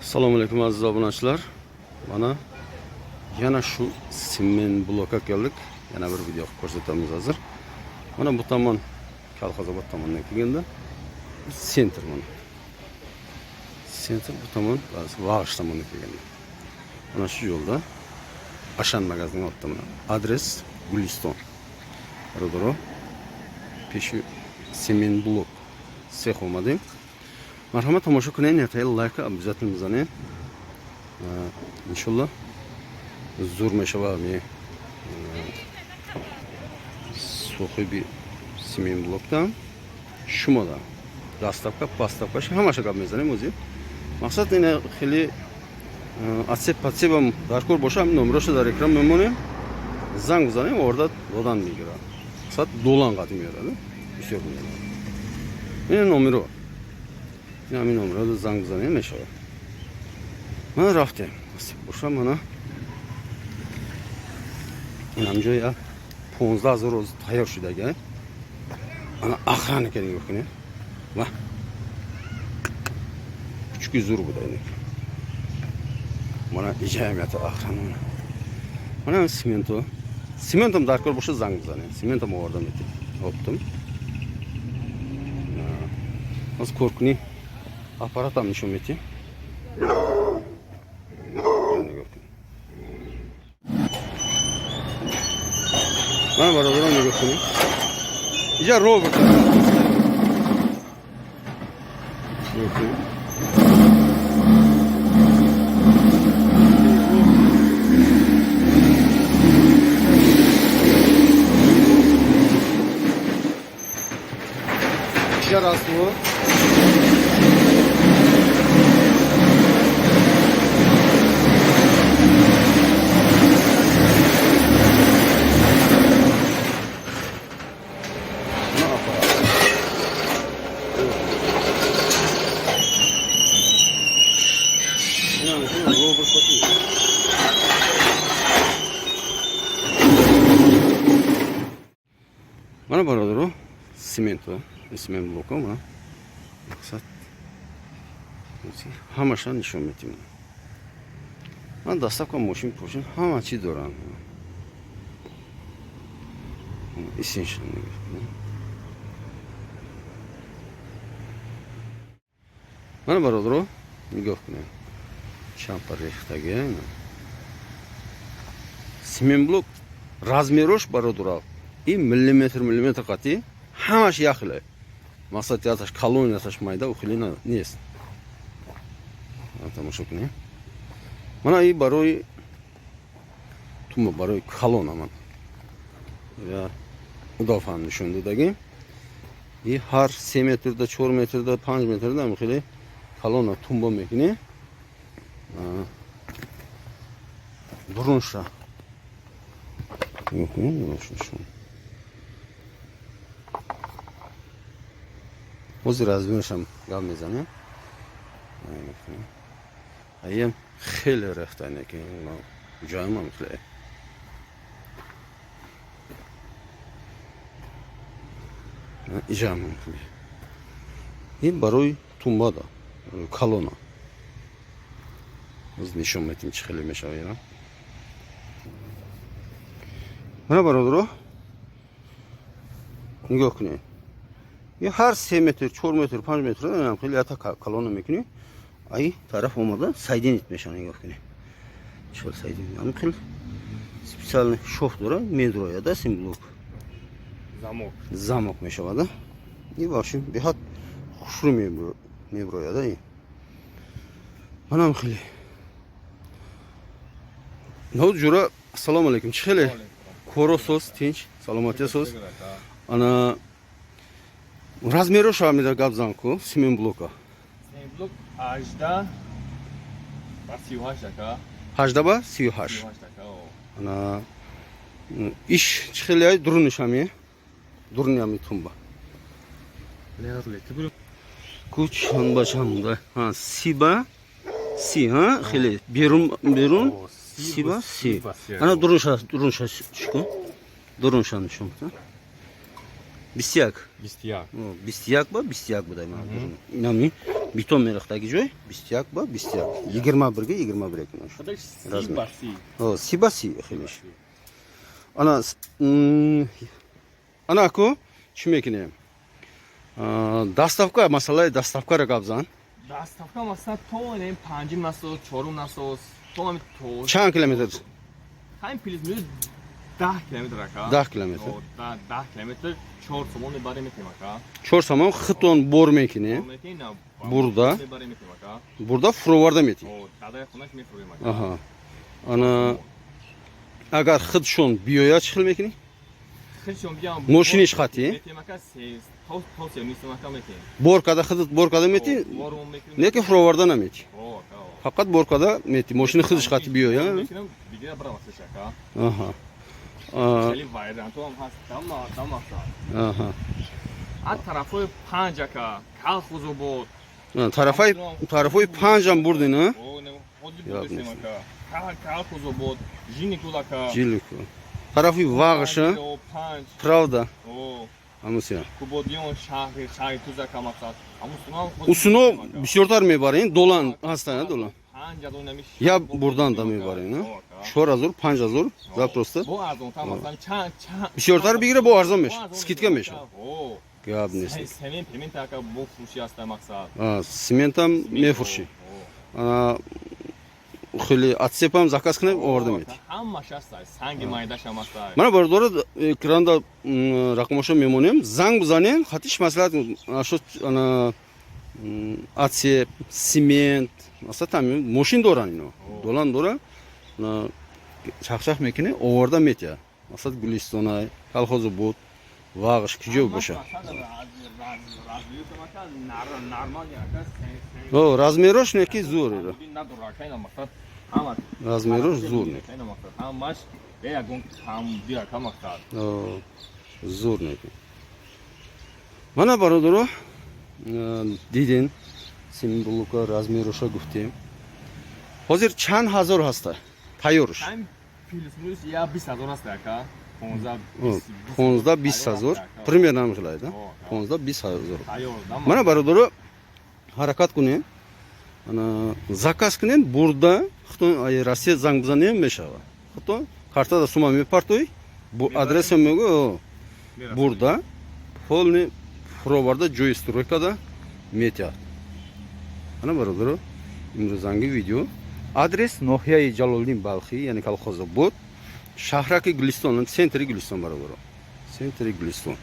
Assalomu alaykum aziz obunachilar. Mana yana shu sement blokka keldik. Yana bir video ko'rsatamiz hozir. Mana bu tomon Kolxozobod tomondan kelganda sentr mana. Sentr bu tomon Vag'ish tomondan kelganda. Mana shu yo'lda Ashan magazining ortida mana. Adres Guliston. Rodoro. Peshi sement blok. Sex olmadı. Marhamat tomosha qiling, like обязательно zaning. İnşallah zo'r meshavami sohibi sement blokdan shumada dastavka pastavka hamma shakab mezanim o'zi. Maqsad yana xili atsep-patsebam darkor bosham nomroshi dar ekran memonim. Zang zanim orada dodan migira. Maqsad dolan qatim beradi. Всё. Meni nomeri var. Yine nomeri da zang zanim meşava. Mana rafte. Boşa mana inamca ya 15,000 roz tayyor shudagi. Mana axrani kerak yo'qni. Va 300 euro budaydi. Mana ijamiyati axrani. Mana simento. Simentom darkor boşa zang zanim. Simentom oradan etib. Optim. Az korkuni aparatam nishon etib. Mana barobar nigah qiling. Ija Robert. Ija rastu. Mana barobar o simento, sement bloku mana. Maqsad hamma shan nishon metim. Mana dastavka moshin poshin hamma chi doran. Essential. Mana barobar o nigah qiling. Champarexdagi sement blok razmerosh barobar и millimetr qati hammash yaxli. Maqsad yasash kolon yasash mayda uxilina nest. Tomosha qiling. Mana i baroy tumba baroy kolon aman. Ya udofan nishondagi. I har 3 metrda, 4 metrda, 5 metrda uxili kolona tumba mekini. Durunşa. Yok mu? Şu. O'zi razversham galmezani. Ayem xeli rextan ekan. Joyim ham qilay. Ijam qilay. И baroy tumbada kolona. O'z nishon metim chiqili meshavayam. Mana barobar o. Nigah qiling. Ya her 3 metr, 4 metr, 5 metr önemli xili yata kolona mekini. Ay taraf olmadı saydin etmiş ana nigah qiling. Chol saydin ham qil. Специальный шофтора метроя да симблок. Замок meshavada. И в общем бехат хушру метроя да. Mana xili. Navd jura assalomu alaykum. Chiqili. Ko'rosos, tinch, salomatasiz. Ana razmeri shamida gabzanku sement bloka. Sement blok 18 va 38 taka. 18 ba 38. Taka. Ana ish chiqilay durunishami. Durunyami tumba. Kuch hanbachamda. Ha siba si ha xili berun siba si. Ana durunşa çıkı. Durunşa nishonda. Bistyak. Bistyak. Bistyak bu da mı? İnanmıyorum. Biton meriqdagi joy 21 va 21. 21 ga 21 ekan. Xuddi Razmer. basi. O, sibasi xilish. Ana ana ku chimekine. Dastavka masalay dastavka raqabzan. Dastavka masalan to ne 5 nasos, 4 nasos, to ham to. Chand kilometr? Hamin plyus 10 kilometr aka. 10 kilometr. 10 kilometr 4 somon mebarim ekan aka. 4 somon xiton bormekine. Burada. Burada frovarda meti. O, taday xunash mefurim aka. Aha. Ana agar xid shon biyoya chiqilmekini? Xilshon biam. Moshini ishqati. Metim aka 8 tos nisam aka metim. Borkada xid borkada meti. Borum metim. Neki frovarda na meti. O, aka. Faqat borkada meti. Moshini xid ishqati biyoya. Metim bigina biramas aka. Aha. Xeli vayran to ham hast. Tamam. Aha. At tarafoy 5 aka. Kalxuzo bod. Tarafay 5 am burdin, ha? O, ne hozir budesem aka. Kalxuzo bod. Jinikul aka. Jiliku. Tarafay vag'shi. O, 5. Pravda. O. Amusiya. Kubodion shahri tuzaka maqsad. Amusunov Usunov bishyortar mebarin, dolan hastane dolan. 5 donamiş. Ya buradan da mebarin, ha? 4000, 5000 zaprosto. Bu arzon tamam çan. Bishyortar bigire bu arzonmesh. Skidka mesh. O. Gapnis. Senin piment aka bu fushi asta maqsad. Simentam mefurshi. Ana xili atsepam zakaz qilib o'rdim edi. Hamma shastay, sangi mayda shamastay. Mana bir dora ekranda raqamosha memonim, zang buzanen, xatish maslahat shu ana atsep, sement, asa tamam, moshin doran ino. Dolan dora chaqchaq mekini o'rda metya. Asa Gulistonay, kolxozi bud, vag'ish kijo bo'sha. O, razmerosh neki zo'r edi. Razmerosh zo'r. Hammash beyagun ham diyor kamaqtar. O, zo'r neki. Mana barodaro didin simboluka razmerosha guftیم. Hozir chand hazor hasta? Tayyorsh. Ham plyus ya 20000 hasta aka. 15-20 примерно qilaydi. 15-20 Tayyor. Mana barodaro harakat kunin. Ana zakaz kunin burada Xitoy Rossiya zang buzanen meshava. Xitoy kartada suma mepartoy. Bu adresimga burada polni frovarda joy stroykada metya. Ana barodaro imrozangi video. Adres Nohiyai Jaloliddin Balxi, ya'ni kolxozobod. Shahraki Guliston, sentri Guliston barodaro. Sentri Guliston.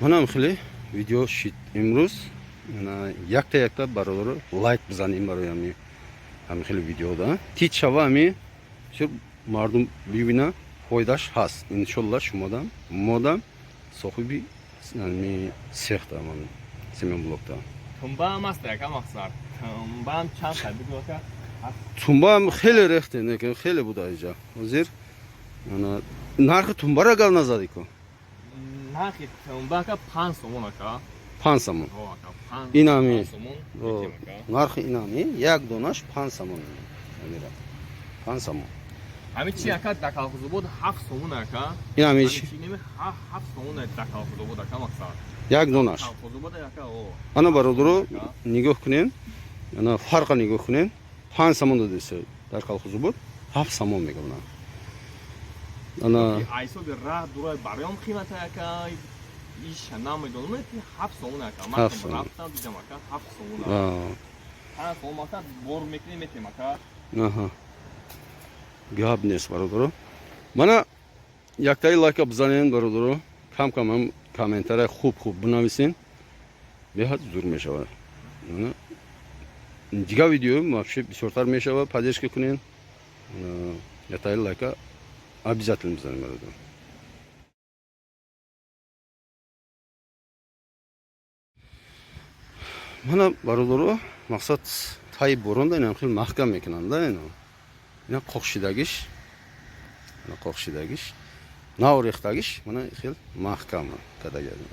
Mana xili video shit imroz ana yakta barodaro like bizaning baroyami. Ham xili videoda. Tichawami shu mardum bibina foydash hast. Inshaalloh shumodam modam sohibi yani sexta man semen blokda. Tumba hasta aka maqsad. Tumbam chand tabiq aka. Tumbam xeli rexte nekin xeli budayja. Hozir ana narxi tumbara gal nazadiko. Narxi tumba aka 5 somon aka. 5 somon. O aka 5. Inami. O. Narxi inami yak donash 5 somon. Amira. 5 somon. Hamichi aka dakalxuzo bod 7 somon aka. Inami Nimi 7 somon dakalxuzo bod aka maqsad. yak donash. Dakalxuzo bod aka o. Ana barodaro nigoh kunin. Ana farqa nigoh kunin. 5 somon desa dar kolxozobod 7 somon mega buna. Ana ayso bir ra duray barayom qiymati aka. Ish namidolmi 7 somon aka. Men raftam diyam aka 7 somon aka. Ha, olmasa bor mekni metem aka. Aha. Gapnes barodaro. Mana yaktay like bizanen barodaro. Kam ham kommentariy xo'p bunavisin. Behad zo'r meshava. Mana Diga video вообще бисёртар мешава, поддержка кунин. Ятай лайка обязательно заниматься. Mana barodaro maqsad tay boronda ham xil mahkam ekananda ino. Ina qo'qshidagish. Mana qo'qshidagish. Navrexdagish, mana xil mahkam kadagadi.